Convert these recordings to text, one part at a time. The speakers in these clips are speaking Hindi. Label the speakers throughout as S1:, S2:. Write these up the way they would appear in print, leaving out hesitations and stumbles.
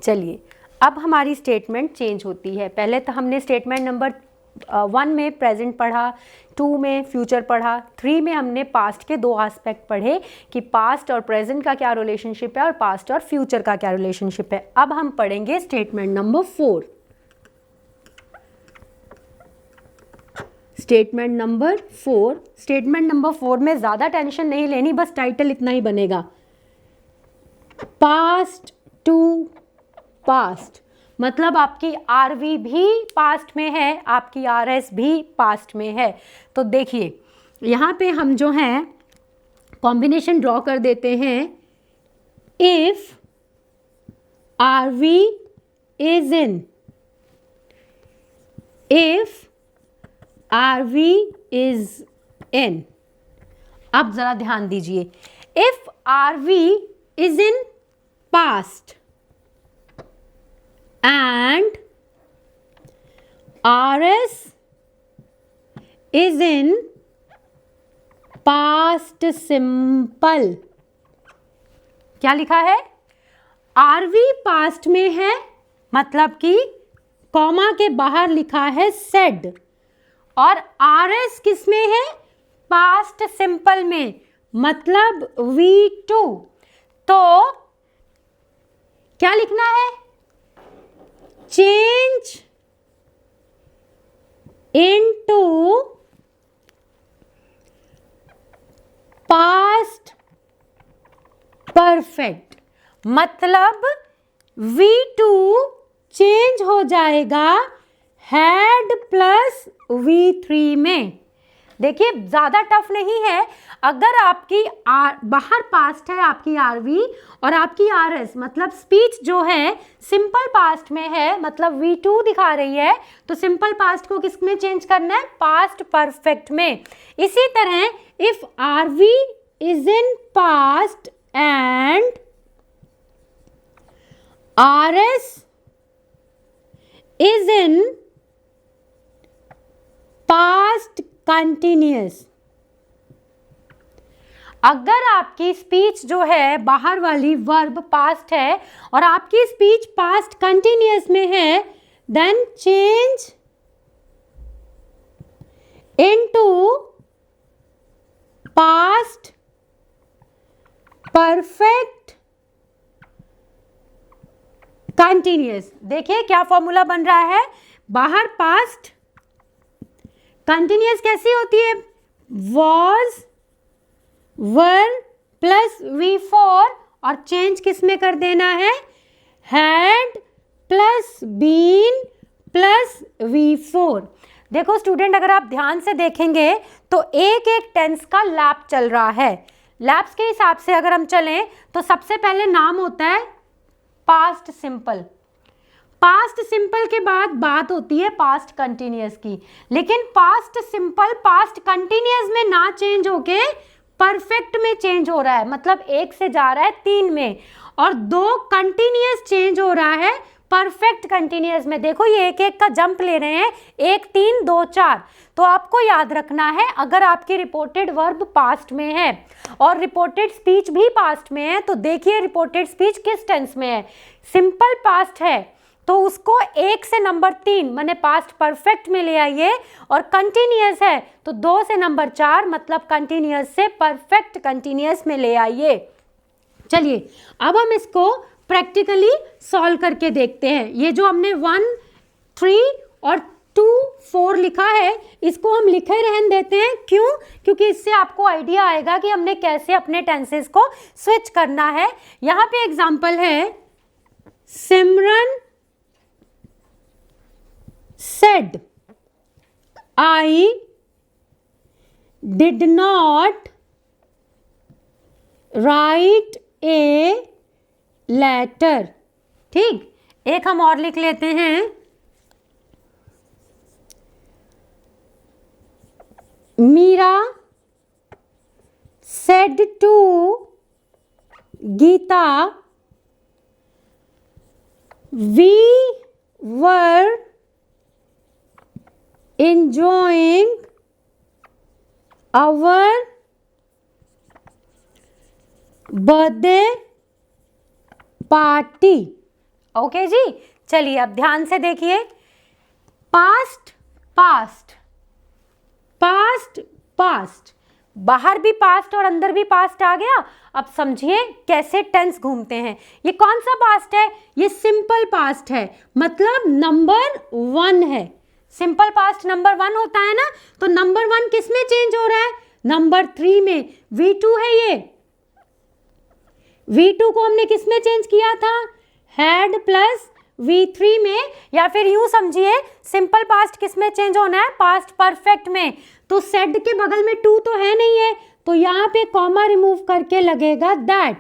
S1: चलिए, अब हमारी स्टेटमेंट चेंज होती है। पहले तो हमने स्टेटमेंट नंबर 1 में प्रेजेंट पढ़ा, 2 में फ्यूचर पढ़ा, 3 में हमने पास्ट के 2 एस्पेक्ट पढ़े कि पास्ट और प्रेजेंट का क्या रिलेशनशिप है और पास्ट और फ्यूचर का क्या रिलेशनशिप है। अब हम पढ़ेंगे स्टेटमेंट नंबर 4। स्टेटमेंट नंबर 4 में ज़्यादा टेंशन नहीं लेनी, बस टाइटल इतना ही बनेगा, पास्ट टू पास्ट। मतलब आपकी आरवी भी पास्ट में है, आपकी आरएस भी पास्ट में है। तो देखिए यहाँ पे हम जो हैं कॉम्बिनेशन ड्रॉ कर देते हैं। If RV is in, if RV is in. अब जरा ध्यान दीजिए, if RV is in past and RS is in past simple। क्या लिखा है? RV पास्ट में है, मतलब कि कॉमा के बाहर लिखा है said, और RS किस में है? पास्ट सिंपल में, मतलब V2। तो क्या लिखना है? चेंज इनटू पास्ट परफेक्ट, मतलब V2 चेंज हो जाएगा हैड प्लस V3 में। देखिए ज़्यादा टफ नहीं है। अगर आपकी बाहर पास्ट है आपकी आरवी और आपकी आरएस, मतलब स्पीच जो है सिंपल पास्ट में है, मतलब V2 दिखा रही है, तो सिंपल पास्ट को किस में चेंज करना है? पास्ट परफेक्ट में। इसी तरह if RV is in past and RS is in past continuous. अगर आपकी स्पीच जो है बाहर वाली वर्ब पास्ट है और आपकी स्पीच पास्ट कंटिन्यूअस में है, then change into past perfect continuous. देखिए क्या फॉर्मूला बन रहा है, बाहर पास्ट कंटिन्यूअस कैसी होती है? वॉज, वर प्लस V4 और चेंज किस में कर देना है? Had plus been plus V4। देखो स्टूडेंट, अगर आप ध्यान से देखेंगे तो एक एक टेंस का लैप चल रहा है। लैप्स के हिसाब से अगर हम चलें तो सबसे पहले नाम होता है पास्ट सिंपल। पास्ट सिंपल के बाद बात होती है पास्ट कंटिन्यूअस की, लेकिन पास्ट सिंपल पास्ट कंटिन्यूअस में ना चेंज होके परफेक्ट में चेंज हो रहा है, मतलब 1 से जा रहा है 3 में, और 2 कंटिन्यूअस चेंज हो रहा है परफेक्ट कंटिन्यूअस में। देखो ये एक एक का जंप ले रहे हैं, 1 3 2 4। तो आपको याद रखना है, अगर आपकी रिपोर्टेड वर्ब पास्ट में है और रिपोर्टेड स्पीच भी पास्ट में है, तो देखिए रिपोर्टेड स्पीच किस टेंस में है? सिंपल पास्ट है, तो उसको 1 से नंबर 3 माने पास्ट परफेक्ट में ले आइए, और कंटिन्यूअस है तो 2 से नंबर 4 मतलब कंटिन्यूअस से परफेक्ट कंटिन्यूअस में ले आइए। चलिए अब हम इसको प्रैक्टिकली सॉल्व करके देखते हैं। ये जो हमने 1 3 और 2 4 लिखा है, इसको हम लिखे रहने देते हैं। क्यों? क्योंकि इससे आपको आइडिया आएगा कि हमने कैसे अपने टेंसेस को स्विच करना है। यहाँ पे एग्जाम्पल है, सिमरन said I did not write a letter। ठीक, एक हम और लिख लेते हैं, Meera said to Geeta we were enjoying our birthday party। Okay जी, चलिए अब ध्यान से देखिए, पास्ट पास्ट पास्ट पास्ट, बाहर भी पास्ट और अंदर भी पास्ट आ गया। अब समझिए कैसे टेंस घूमते हैं। ये कौन सा पास्ट है? ये सिंपल पास्ट है, मतलब नंबर 1 है। सिंपल पास्ट नंबर 1 होता है ना, तो नंबर 1 किस में चेंज हो रहा है? नंबर 3 में। V2 है ये। V2 को हमने किस में चेंज किया था? हैड प्लस V3 में, या फिर यूं समझिए सिंपल पास्ट किस में चेंज होना है? पास्ट परफेक्ट में। तो सेड के बगल में टू तो है नहीं है, तो यहाँ पे कॉमा रिमूव करके लगेगा दैट।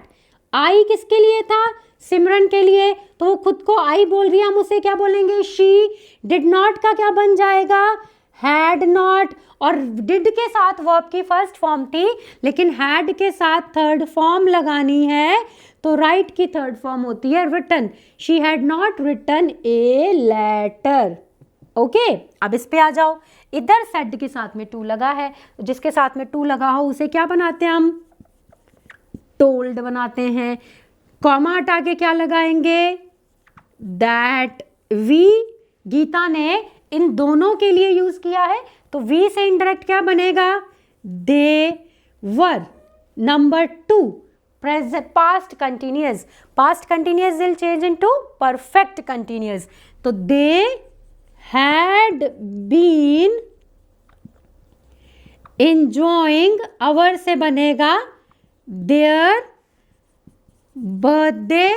S1: आई किसके लिए था? सिमरन के लिए, तो वो खुद को आई बोल रही है, हम उसे क्या बोलेंगे? शी। डिड नॉट का क्या बन जाएगा? Had not. और डिड के साथ वर्ब की फर्स्ट फॉर्म थी, लेकिन हैड के साथ थर्ड फॉर्म लगानी है, तो राइट की थर्ड फॉर्म होती है written. She had not written a letter. Okay, अब इस पे आ जाओ। इधर सेड के साथ में टू लगा है, जिसके साथ में टू लगा हो उसे क्या बनाते हैं हम? टोल्ड बनाते हैं। कॉमा हटा के क्या लगाएंगे? दैट। वी गीता ने इन दोनों के लिए यूज किया है, तो वी से इनडायरेक्ट क्या बनेगा? They were. Number 2 present past continuous. Past continuous will change into perfect continuous, तो they had been enjoying, our से बनेगा देयर बर्थडे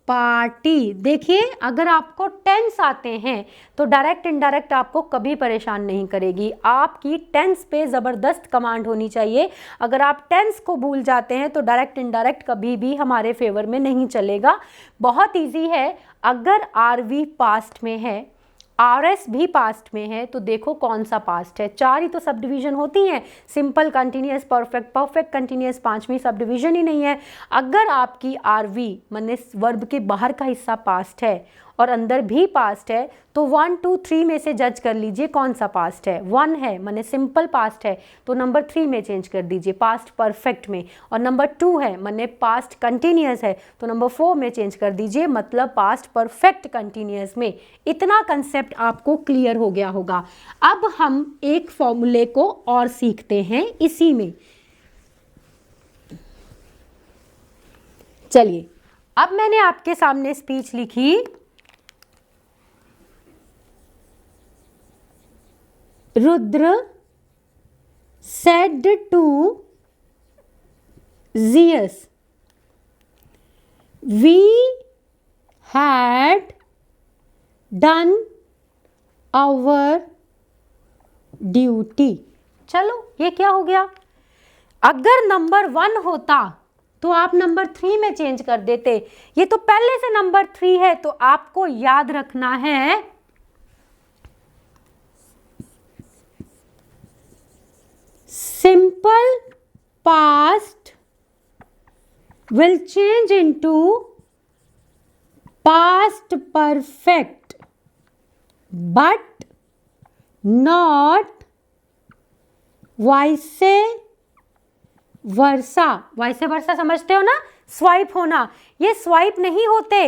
S1: पार्टी। देखिए अगर आपको टेंस आते हैं तो डायरेक्ट इनडायरेक्ट आपको कभी परेशान नहीं करेगी, आपकी टेंस पे ज़बरदस्त कमांड होनी चाहिए। अगर आप टेंस को भूल जाते हैं तो डायरेक्ट इनडायरेक्ट कभी भी हमारे फेवर में नहीं चलेगा। बहुत इजी है। अगर आरवी पास्ट में है, आरएस भी पास्ट में है, तो देखो कौन सा पास्ट है। 4 ही तो सब डिवीजन होती हैं, simple, continuous, perfect, perfect continuous, 5वीं सब डिवीजन ही नहीं है। अगर आपकी आरवी माने वर्ब के बाहर का हिस्सा पास्ट है और अंदर भी पास्ट है, तो 1 2 3 में से जज कर लीजिए कौन सा पास्ट है। 1 है माने सिंपल पास्ट है, तो नंबर 3 में चेंज कर दीजिए पास्ट परफेक्ट में, और नंबर 2 है माने पास्ट कंटिन्यूअस है, तो नंबर 4 में चेंज कर दीजिए, मतलब पास्ट परफेक्ट कंटिन्यूअस में। इतना कंसेप्ट आपको क्लियर हो गया होगा। अब हम एक फॉर्मूले को और सीखते हैं इसी में। चलिए, अब मैंने आपके सामने स्पीच लिखी, Rudra said to Zeus, we had done our duty। चलो ये क्या हो गया? अगर नंबर 1 होता तो आप नंबर 3 में चेंज कर देते, ये तो पहले से नंबर 3 है, तो आपको याद रखना है simple past will change into past perfect but not vice versa। vice versa समझते हो ना? स्वाइप होना। ये स्वाइप नहीं होते,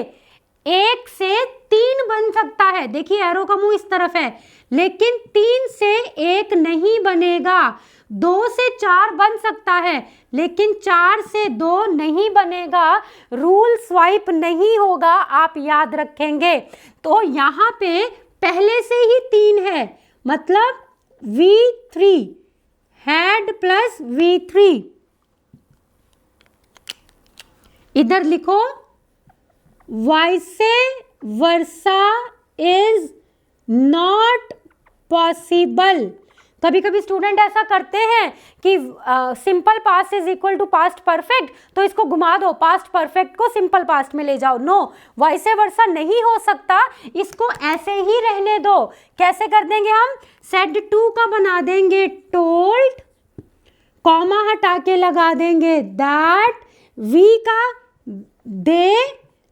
S1: 1 से 3 बन सकता है। देखिए एरो का मुंह इस तरफ है, लेकिन 3 से 1 नहीं बनेगा। 2 से 4 बन सकता है, लेकिन 4 से 2 नहीं बनेगा। रूल स्वाइप नहीं होगा, आप याद रखेंगे। तो यहाँ पे पहले से ही 3 है, मतलब V3 हैड प्लस V3। इधर लिखो vice versa is not possible. कभी कभी स्टूडेंट ऐसा करते हैं कि simple past is equal to past perfect, तो इसको घुमा दो, पास्ट परफेक्ट को सिंपल पास्ट में ले जाओ। नो, वाइसे वर्सा नहीं हो सकता, इसको ऐसे ही रहने दो। कैसे कर देंगे हम? सेड टू का बना देंगे टोल्ड, कॉमा हटा के लगा देंगे दैट, वी का दे,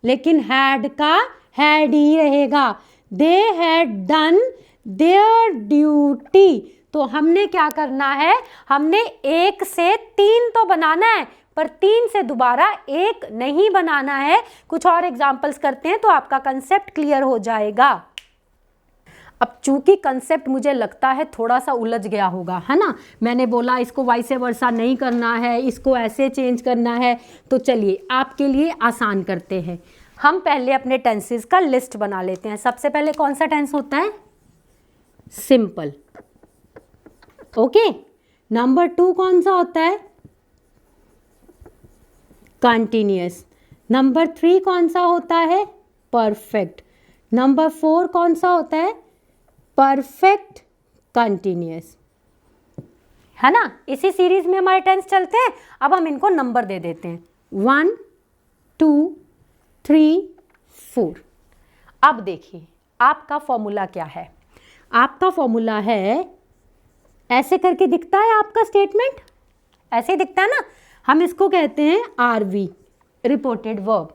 S1: लेकिन हैड का हैड ही रहेगा। They had done there duty, तो हमने क्या करना है, हमने 1 से 3 तो बनाना है, पर 3 से दोबारा 1 नहीं बनाना है। कुछ और एग्जाम्पल्स करते हैं तो आपका कंसेप्ट क्लियर हो जाएगा। अब चूंकि कंसेप्ट मुझे लगता है थोड़ा सा उलझ गया होगा, है ना, मैंने बोला इसको वाइस वर्सा नहीं करना है, इसको ऐसे चेंज करना है, तो चलिए आपके लिए आसान करते हैं। हम पहले अपने टेंसेस का लिस्ट बना लेते हैं। सबसे पहले कौन सा टेंस होता है, सिंपल, ओके। नंबर 2 कौन सा होता है, कंटिन्यूअस। नंबर 3 कौन सा होता है, परफेक्ट। नंबर 4 कौन सा होता है, परफेक्ट कंटिन्यूअस, है ना। इसी सीरीज में हमारे टेंस चलते हैं। अब हम इनको नंबर दे देते हैं, 1 2 3 4। अब देखिए आपका फॉर्मूला क्या है, आपका फॉर्मूला है, ऐसे करके दिखता है आपका स्टेटमेंट, ऐसे ही दिखता है ना। हम इसको कहते हैं RV रिपोर्टेड वर्ब,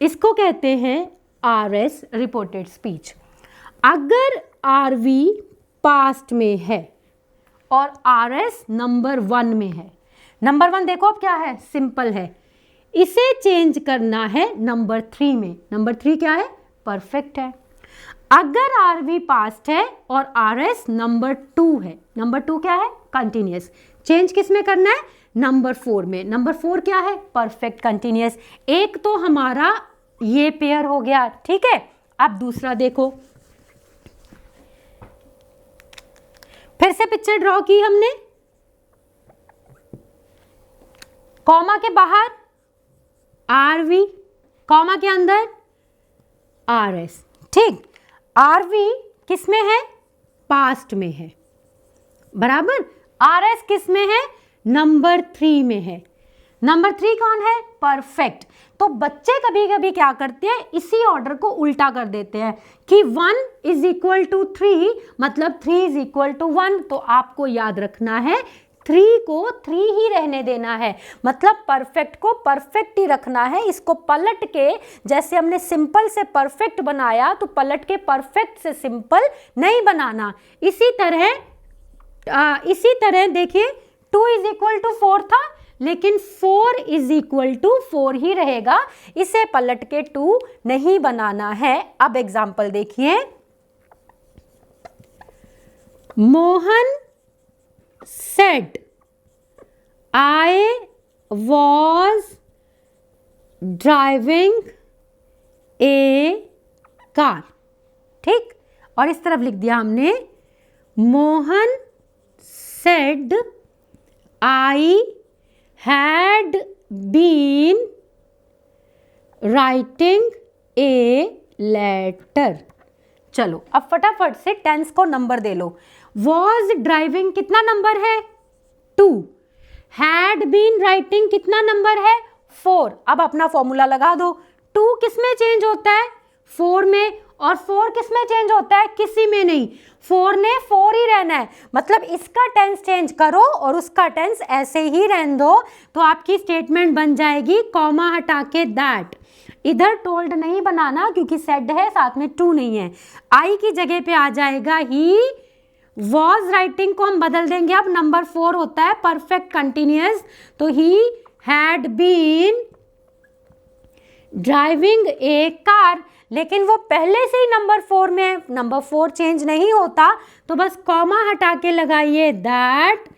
S1: इसको कहते हैं RS रिपोर्टेड स्पीच। अगर RV पास्ट में है और RS नंबर 1 में है, नंबर 1 देखो अब क्या है, सिंपल है, इसे चेंज करना है नंबर 3 में। नंबर 3 क्या है, परफेक्ट है। अगर RV पास्ट है और RS नंबर 2 है, नंबर 2 क्या है, कंटिन्यूअस, चेंज किस में करना है, नंबर 4 में। नंबर 4 क्या है, परफेक्ट कंटिन्यूअस। एक तो हमारा ये पेयर हो गया, ठीक है। अब दूसरा देखो, फिर से पिक्चर ड्रॉ की हमने, कॉमा के बाहर RV, कॉमा के अंदर RS, ठीक। RV किस में है, पास्ट में है, बराबर। RS किस में है, नंबर 3 में है। नंबर 3 कौन है, परफेक्ट। तो बच्चे कभी कभी क्या करते हैं, इसी ऑर्डर को उल्टा कर देते हैं कि 1 इज इक्वल टू 3 मतलब 3 इज इक्वल टू 1। तो आपको याद रखना है 3 को 3 ही रहने देना है, मतलब परफेक्ट को परफेक्ट ही रखना है। इसको पलट के, जैसे हमने सिंपल से परफेक्ट बनाया, तो पलट के परफेक्ट से सिंपल नहीं बनाना। इसी तरह देखिए 2 इज इक्वल टू 4 था, लेकिन 4 इज इक्वल टू 4 ही रहेगा, इसे पलट के 2 नहीं बनाना है। अब एग्जाम्पल देखिए, Mohan said I was driving a car, ठीक। और इस तरफ लिख दिया हमने, Mohan said I had been writing a letter। चलो अब फटाफट से टेंस को number they low. was driving कितना नंबर है, 2। had been writing कितना नंबर है, 4। अब अपना फॉर्मूला लगा दो, 2 किस में चेंज होता है, 4 में, और 4 किस में चेंज होता है, किसी में नहीं, 4 ने 4 ही रहना है। मतलब इसका टेंस चेंज करो और उसका टेंस ऐसे ही रहने दो, तो आपकी स्टेटमेंट बन जाएगी, कॉमा हटा के दैट। इधर टोल्ड नहीं बनाना क्योंकि सेड है, साथ में 2 नहीं है। आई की जगह पे आ जाएगा ही वॉज राइटिंग को हम बदल देंगे, अब नंबर 4 होता है परफेक्ट कंटिन्यूअस, तो he had been driving a car, लेकिन वो पहले से ही नंबर 4 में है, नंबर 4 चेंज नहीं होता, तो बस कॉमा हटा के लगाइए दैट,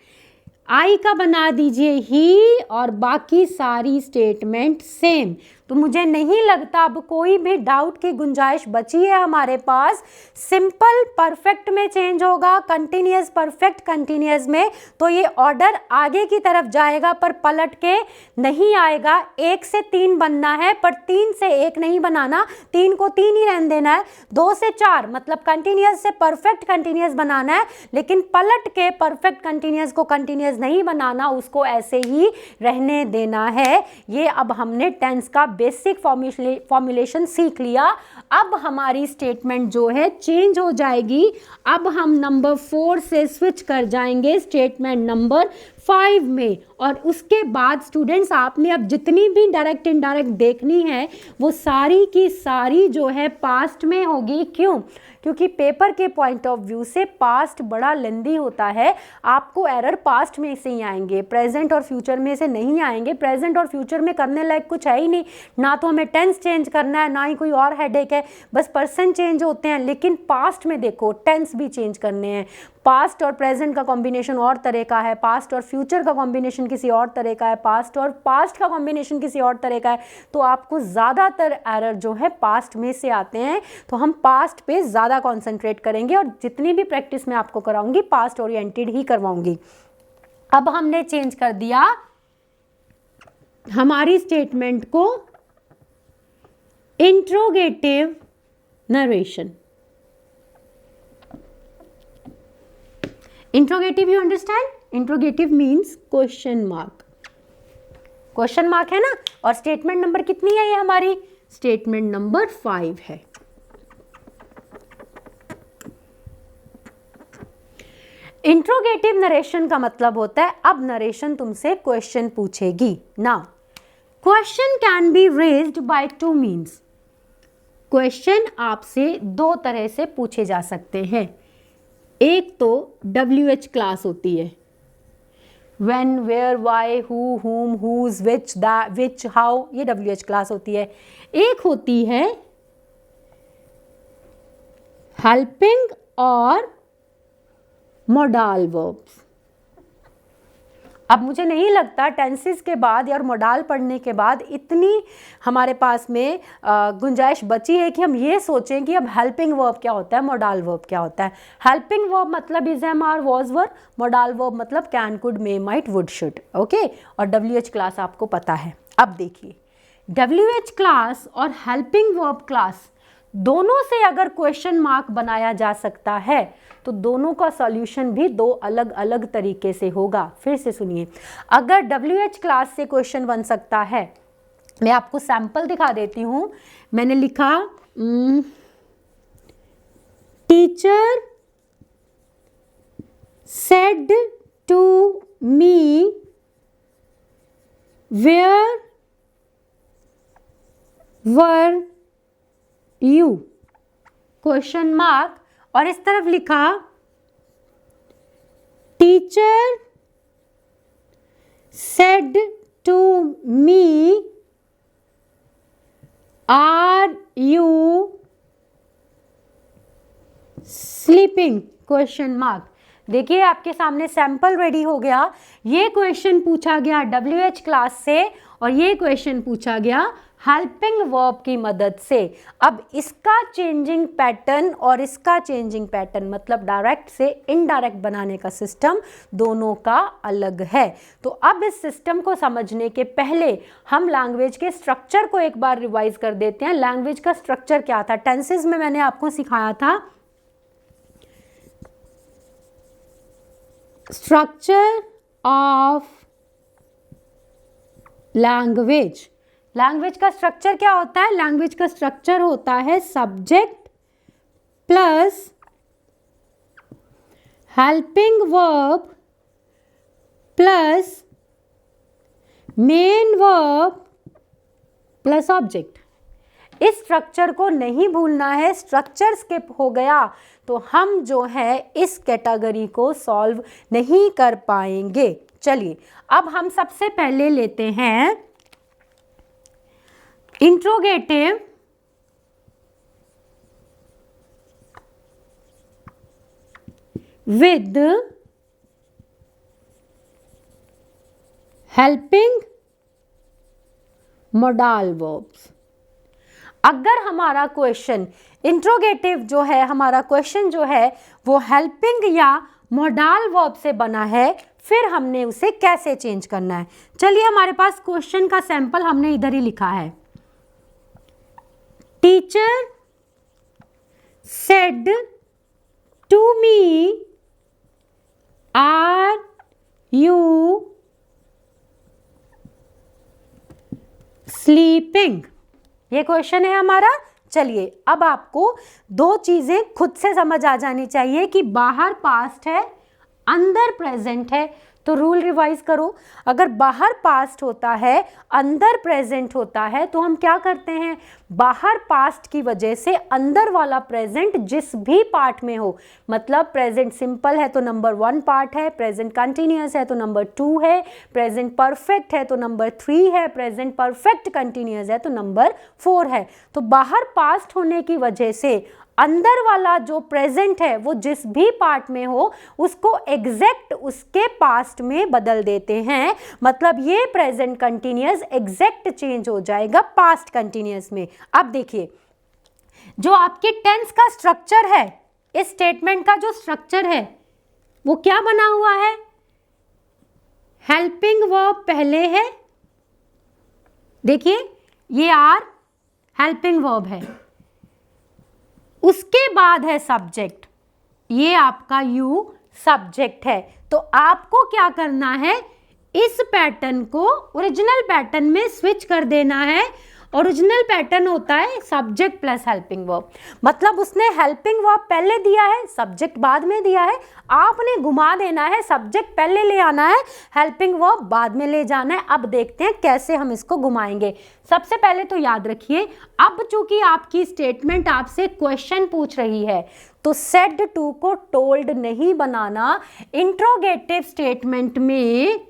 S1: आई का बना दीजिए ही, और बाकी सारी स्टेटमेंट सेम। तो मुझे नहीं लगता अब कोई भी डाउट की गुंजाइश बची है हमारे पास। सिंपल परफेक्ट में चेंज होगा, कंटिन्यूअस परफेक्ट कंटिन्यूअस में, तो ये ऑर्डर आगे की तरफ जाएगा पर पलट के नहीं आएगा। 1 से 3 बनना है, पर 3 से 1 नहीं बनाना, 3 को 3 ही रहने देना है। 2 से 4 मतलब कंटिन्यूअस से परफेक्ट कंटिन्यूअस बनाना है, लेकिन पलट के परफेक्ट कंटिन्यूअस को कंटिन्यूअस नहीं बनाना, उसको ऐसे ही रहने देना है। ये अब हमने टेंस का बेसिक फॉर्मुलेशन सीख लिया। अब हमारी स्टेटमेंट जो है चेंज हो जाएगी। अब हम नंबर 4 से स्विच कर जाएंगे स्टेटमेंट नंबर 5 में। और उसके बाद स्टूडेंट्स आपने अब जितनी भी डायरेक्ट इनडायरेक्ट देखनी है वो सारी की सारी जो है पास्ट में होगी। क्यों? क्योंकि पेपर के पॉइंट ऑफ व्यू से पास्ट बड़ा लेंदी होता है, आपको एरर पास्ट में से ही आएंगे, प्रेजेंट और फ्यूचर में से नहीं आएंगे। प्रेजेंट और फ्यूचर में करने लायक कुछ है ही नहीं, ना तो हमें टेंस चेंज करना है, ना ही कोई और हेडेक है, बस पर्सन चेंज होते हैं। लेकिन पास्ट में देखो टेंस भी चेंज करने हैं, पास्ट और प्रेजेंट का कॉम्बिनेशन और तरह का है, पास्ट और फ्यूचर का कॉम्बिनेशन किसी और तरह का है, पास्ट और पास्ट का कॉम्बिनेशन किसी और तरह का है। तो आपको ज़्यादातर एरर जो है पास्ट में से आते हैं, तो हम पास्ट पे ज़्यादा कॉन्सेंट्रेट करेंगे और जितनी भी प्रैक्टिस मैं आपको कराऊंगी पास्ट ओरिएंटेड ही करवाऊंगी। अब हमने चेंज कर दिया हमारी स्टेटमेंट को interrogative narration. Interrogative you understand? Interrogative means question mark, question mark है ना। और स्टेटमेंट नंबर कितनी है ये हमारी? स्टेटमेंट नंबर 5 है। इंट्रोगेटिव नरेशन का मतलब होता है अब नरेशन तुमसे क्वेश्चन पूछेगी। Now question can be raised by 2 means. Question आपसे 2 तरह से पूछे जा सकते हैं। एक तो WH क्लास होती है, when, where, why, who, whom, whose, which, that, which, how, ये WH क्लास होती है। एक होती है हेल्पिंग और मोडाल वर्ब्स। अब मुझे नहीं लगता टेंसेस के बाद या मोडाल पढ़ने के बाद इतनी हमारे पास में गुंजाइश बची है कि हम ये सोचें कि अब हेल्पिंग वर्ब क्या होता है, मोडाल वर्ब क्या होता है। हेल्पिंग वर्ब मतलब is, am, are, was, were. Modal verb मतलब can, could, may, might, would, should. Okay, और WH क्लास आपको पता है। अब देखिए WH क्लास और हेल्पिंग वर्ब क्लास दोनों से अगर क्वेश्चन मार्क बनाया जा सकता है तो दोनों का सॉल्यूशन भी 2 अलग अलग तरीके से होगा। फिर से सुनिए, अगर WH क्लास से क्वेश्चन बन सकता है, मैं आपको सैंपल दिखा देती हूं। मैंने लिखा teacher said to me where were you, question mark. और इस तरफ लिखा teacher said to me are you sleeping, question mark. देखिए आपके सामने सैंपल रेडी हो गया। ये क्वेश्चन पूछा गया WH क्लास से और ये क्वेश्चन पूछा गया हेल्पिंग वर्ब की मदद से। अब इसका चेंजिंग पैटर्न और इसका चेंजिंग पैटर्न मतलब डायरेक्ट से इनडायरेक्ट बनाने का सिस्टम दोनों का अलग है। तो अब इस सिस्टम को समझने के पहले हम लैंग्वेज के स्ट्रक्चर को एक बार रिवाइज कर देते हैं। लैंग्वेज का स्ट्रक्चर क्या था? टेंसेस में मैंने आपको सिखाया था स्ट्रक्चर ऑफ लैंग्वेज। लैंग्वेज का स्ट्रक्चर क्या होता है? लैंग्वेज का स्ट्रक्चर होता है subject plus helping verb plus main verb plus object. इस स्ट्रक्चर को नहीं भूलना है। स्ट्रक्चर स्किप हो गया तो हम जो है इस कैटेगरी को सॉल्व नहीं कर पाएंगे। चलिए अब हम सबसे पहले लेते हैं interrogative with helping modal verbs. अगर हमारा क्वेश्चन इंट्रोगेटिव जो है, हमारा क्वेश्चन जो है वो हेल्पिंग या मोडाल वर्ब से बना है, फिर हमने उसे कैसे चेंज करना है। चलिए हमारे पास क्वेश्चन का सैंपल हमने इधर ही लिखा है। Teacher said to me are you sleeping, ये क्वेश्चन है हमारा। चलिए अब आपको 2 चीजें खुद से समझ आ जानी चाहिए कि बाहर पास्ट है, अंदर प्रेजेंट है, तो रूल रिवाइज करो। अगर बाहर पास्ट होता है, अंदर प्रेजेंट होता है, तो हम क्या करते हैं, बाहर पास्ट की वजह से अंदर वाला प्रेजेंट जिस भी पार्ट में हो, मतलब प्रेजेंट सिंपल है तो नंबर 1 पार्ट है, प्रेजेंट कंटिन्यूअस है तो नंबर 2 है, प्रेजेंट परफेक्ट है तो नंबर 3 है, प्रेजेंट परफेक्ट कंटिन्यूअस है तो नंबर 4 है। तो बाहर पास्ट होने की वजह से अंदर वाला जो प्रेजेंट है वो जिस भी पार्ट में हो उसको एग्जैक्ट उसके पास्ट में बदल देते हैं, मतलब ये प्रेजेंट कंटिन्यूअस एग्जैक्ट चेंज हो जाएगा पास्ट कंटिन्यूअस में। अब देखिए जो आपके टेंस का स्ट्रक्चर है, इस स्टेटमेंट का जो स्ट्रक्चर है वो क्या बना हुआ है, हेल्पिंग वर्ब पहले है, देखिए ये आर हेल्पिंग वर्ब है, उसके बाद है सब्जेक्ट, ये आपका यू सब्जेक्ट है। तो आपको क्या करना है, इस पैटर्न को ओरिजिनल पैटर्न में स्विच कर देना है। ओरिजिनल पैटर्न होता है सब्जेक्ट प्लस हेल्पिंग वर्ब, मतलब उसने हेल्पिंग वर्ब पहले दिया है, सब्जेक्ट बाद में दिया है, आपने घुमा देना है, सब्जेक्ट पहले ले आना है, हेल्पिंग वर्ब बाद में ले जाना है। अब देखते हैं कैसे हम इसको घुमाएंगे। सबसे पहले तो याद रखिए, अब चूंकि आपकी स्टेटमेंट आपसे क्वेश्चन पूछ रही है तो सेड टू को टोल्ड नहीं बनाना। इंट्रोगेटिव स्टेटमेंट में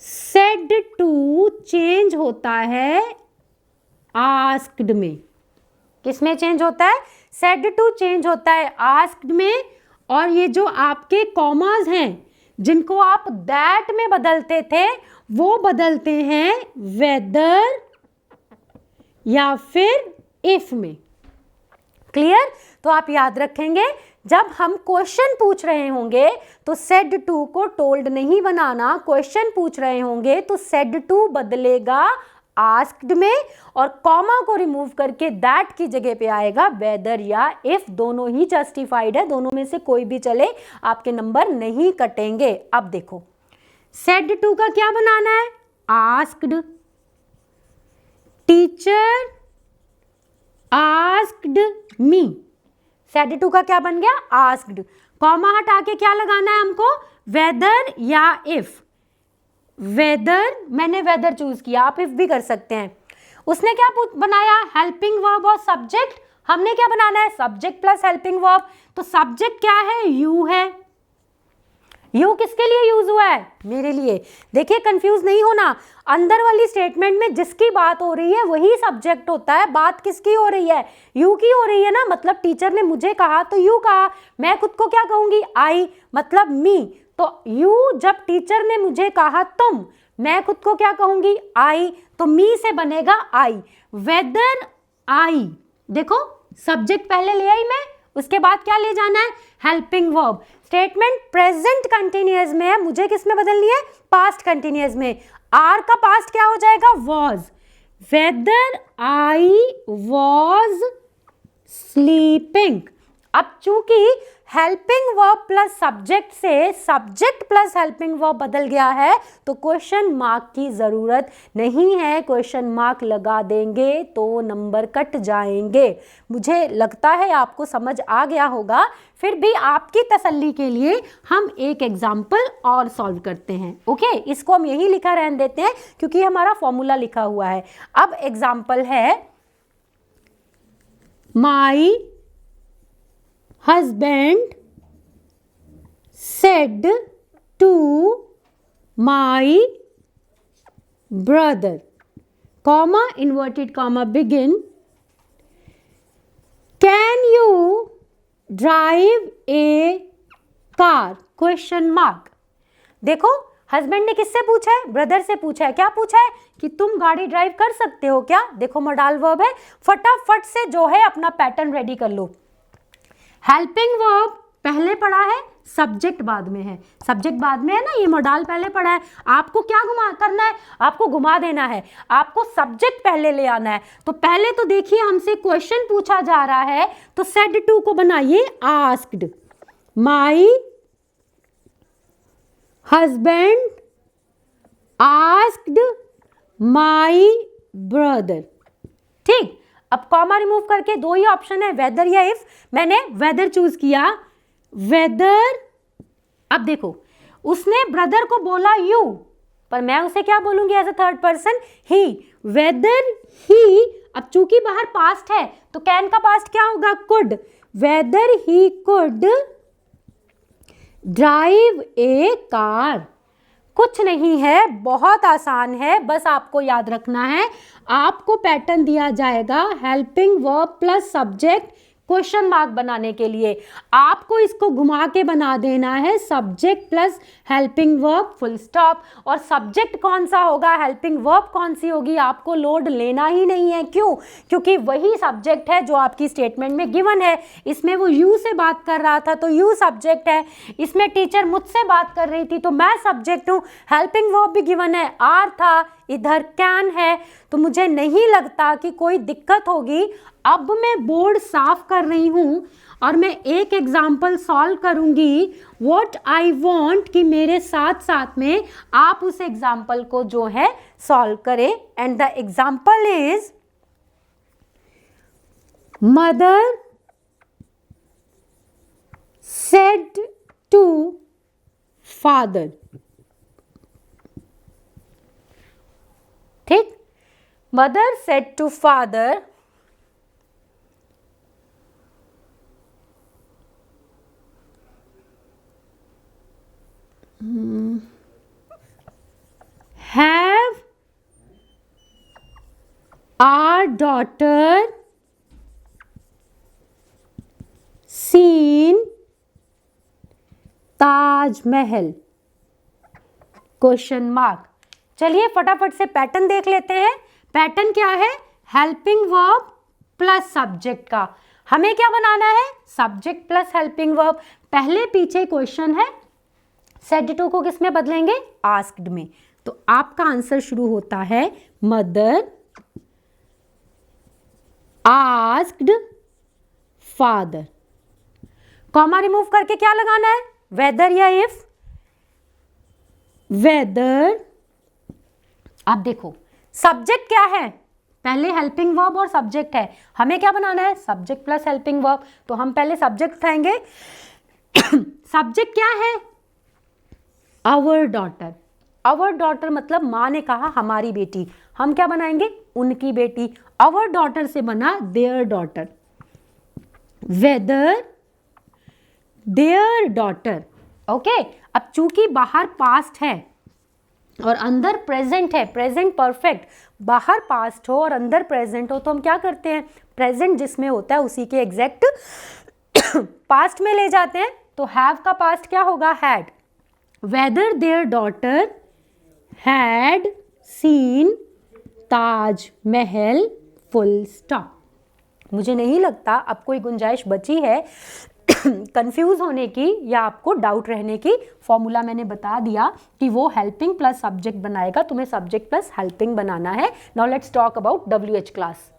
S1: सेड टू चेंज होता है आस्क्ड में। किस में चेंज होता है, सेड टू चेंज होता है आस्क्ड में। और ये जो आपके कॉमास हैं जिनको आप दैट में बदलते थे वो बदलते हैं वेदर या फिर इफ में। क्लियर? तो आप याद रखेंगे जब हम क्वेश्चन पूछ रहे होंगे तो सेड टू को टोल्ड नहीं बनाना, क्वेश्चन पूछ रहे होंगे तो सेड टू बदलेगा आस्क्ड में और कॉमा को रिमूव करके दैट की जगह पे आएगा वेदर या इफ। दोनों ही जस्टिफाइड है, दोनों में से कोई भी चले, आपके नंबर नहीं कटेंगे। अब देखो सेड टू का क्या बनाना है, asked, teacher asked me, said to का क्या बन गया, आस्क्ड। कॉमा हटा के क्या लगाना है हमको, वेदर या इफ। वेदर, मैंने वेदर चूज किया, आप इफ भी कर सकते हैं। उसने क्या बनाया, हेल्पिंग वर्ब और सब्जेक्ट। हमने क्या बनाना है, सब्जेक्ट प्लस हेल्पिंग वर्ब। तो सब्जेक्ट क्या है, यू है। यू किसके लिए यूज हुआ है, मेरे लिए। देखिए कंफ्यूज नहीं होना, अंदर वाली स्टेटमेंट में जिसकी बात हो रही है वही सब्जेक्ट होता है। बात किसकी हो रही है, यू की हो रही है ना। मतलब टीचर ने मुझे कहा तो यू कहा, मैं खुद को क्या कहूंगी, आई, मतलब मी। तो यू, जब टीचर ने मुझे कहा तुम, मैं खुद को क्या कहूंगी, आई, तो मी से बनेगा आई। वेदर आई, देखो सब्जेक्ट पहले ले आई मैं, उसके बाद क्या ले जाना है, helping verb. Statement present continuous में है, मुझे किस में बदलनी है, पास्ट कंटिन्यूअस में। आर का पास्ट क्या हो जाएगा, was. Whether I was sleeping. अब चूंकि हेल्पिंग वर्ब प्लस सब्जेक्ट से सब्जेक्ट प्लस हेल्पिंग वर्ब बदल गया है तो क्वेश्चन मार्क की जरूरत नहीं है। क्वेश्चन मार्क लगा देंगे तो नंबर कट जाएंगे। मुझे लगता है आपको समझ आ गया होगा, फिर भी आपकी तसल्ली के लिए हम एक एग्जाम्पल और सॉल्व करते हैं। ओके, इसको हम यही लिखा रहने देते हैं क्योंकि हमारा फॉर्मूला लिखा हुआ है। अब एग्जाम्पल है, माई husband said to my brother, comma, inverted comma, begin, can you drive a car, question mark। देखो हस्बैंड ने किससे पूछा है, ब्रदर से पूछा है। क्या पूछा है कि तुम गाड़ी ड्राइव कर सकते हो क्या। देखो मॉडल वर्ब है, फटाफट से जो है अपना पैटर्न रेडी कर लो। हेल्पिंग वर्ब पहले पढ़ा है, सब्जेक्ट बाद में है। सब्जेक्ट बाद में है ना, ये मॉडल पहले पढ़ा है। आपको क्या घुमा करना है, आपको घुमा देना है, आपको सब्जेक्ट पहले ले आना है। तो पहले तो देखिए हमसे क्वेश्चन पूछा जा रहा है तो सेड टू को बनाइए asked. My husband asked my brother. ठीक, अब कॉमा रिमूव करके दो ही ऑप्शन है, वेदर या इफ। मैंने वेदर चूज किया, वेदर। अब देखो उसने ब्रदर को बोला यू, पर मैं उसे क्या बोलूंगी as a third person, he. Whether he, अब चूंकि बाहर पास्ट है तो कैन का पास्ट क्या होगा, could. Weather he could drive A car. कुछ नहीं है, बहुत आसान है, बस आपको याद रखना है। आपको पैटर्न दिया जाएगा helping verb plus subject question mark बनाने के लिए। आपको इसको घुमा के बना देना है subject plus helping verb full stop. और सब्जेक्ट कौन सा होगा, हेल्पिंग वर्ब कौन सी होगी, आपको लोड लेना ही नहीं है। क्यों? क्योंकि वही सब्जेक्ट है जो आपकी स्टेटमेंट में गिवन है। इसमें वो यू से बात कर रहा था तो यू सब्जेक्ट है, इसमें टीचर मुझसे बात कर रही थी तो मैं सब्जेक्ट हूँ। हेल्पिंग वर्ब भी गिवन है, आर था, इधर कैन है, तो मुझे नहीं लगता कि कोई दिक्कत होगी। अब मैं बोर्ड साफ कर रही हूं और मैं एक एग्जाम्पल सॉल्व करूंगी। व्हाट आई वांट कि मेरे साथ साथ में आप उस एग्जाम्पल को जो है सॉल्व करें। And the example is mother said to father. ठीक, mother said to father, have our daughter seen Taj Mahal? Question mark. चलिए फटाफट से पैटर्न देख लेते हैं। पैटर्न क्या है, हेल्पिंग वर्ब प्लस सब्जेक्ट का। हमें क्या बनाना है, सब्जेक्ट प्लस हेल्पिंग वर्ब। पहले पीछे क्वेश्चन है, सेड टू को किस में बदलेंगे, आस्क्ड में। तो आपका आंसर शुरू होता है mother asked father. Comma remove करके क्या लगाना है, वेदर या इफ। वेदर, अब देखो सब्जेक्ट क्या है, पहले हेल्पिंग वर्ब और सब्जेक्ट है, हमें क्या बनाना है, सब्जेक्ट प्लस हेल्पिंग वर्ब। तो हम पहले सब्जेक्ट उठाएंगे। सब्जेक्ट क्या है, आवर डॉटर। आवर डॉटर मतलब माँ ने कहा हमारी बेटी, हम क्या बनाएंगे, उनकी बेटी। आवर डॉटर से बना their daughter. Whether their daughter. Okay, अब चूंकि बाहर पास्ट है और अंदर प्रेजेंट है, प्रेजेंट परफेक्ट, बाहर पास्ट हो और अंदर प्रेजेंट हो तो हम क्या करते हैं, प्रेजेंट जिसमें होता है उसी के एग्जैक्ट पास्ट में ले जाते हैं। तो हैव का पास्ट क्या होगा, had. Whether their daughter had seen Taj Mahal, full stop. मुझे नहीं लगता अब कोई गुंजाइश बची है कंफ्यूज होने की या आपको डाउट रहने की। फॉर्मूला मैंने बता दिया कि वो हेल्पिंग प्लस सब्जेक्ट बनाएगा, तुम्हें सब्जेक्ट प्लस हेल्पिंग बनाना है। Now let's talk about WH class.